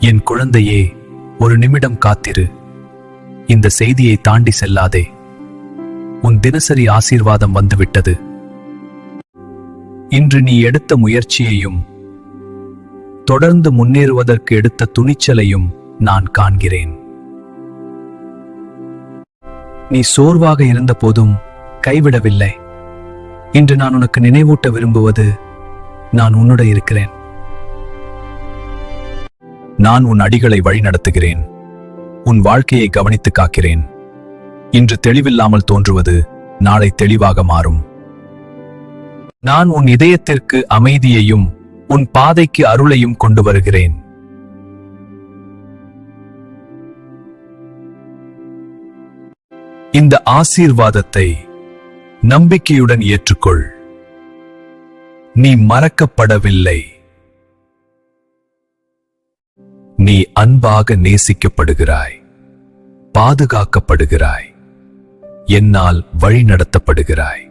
என் குழந்தையே, ஒரு நிமிடம் காத்திரு. இந்த செய்தியை தாண்டி செல்லாதே. உன் தினசரி ஆசீர்வாதம் வந்துவிட்டது. இன்று நீ எடுத்த முயற்சியையும் தொடர்ந்து முன்னேறுவதற்கு எடுத்த துணிச்சலையும் நான் காண்கிறேன். நீ சோர்வாக இருந்த போதும் கைவிடவில்லை. இன்று நான் உனக்கு நினைவூட்ட விரும்புவது, நான் உன்னுடன் இருக்கிறேன். நான் உன் அடிகளை வழிநடத்துகிறேன். உன் வாழ்க்கையை கவனித்து காக்கிறேன். இன்று தெளிவில்லாமல் தோன்றுவது நாளை தெளிவாக மாறும். நான் உன் இதயத்திற்கு அமைதியையும் உன் பாதைக்கு அருளையும் கொண்டு வருகிறேன். இந்த ஆசீர்வாதத்தை நம்பிக்கையுடன் ஏற்றுக்கொள். நீ மறக்கப்படவில்லை. நீ அன்பாக நேசிக்கப்படுகிறாய், பாதுகாக்கப்படுகிறாய், என்னால் வழிநடத்தப்படுகிறாய்.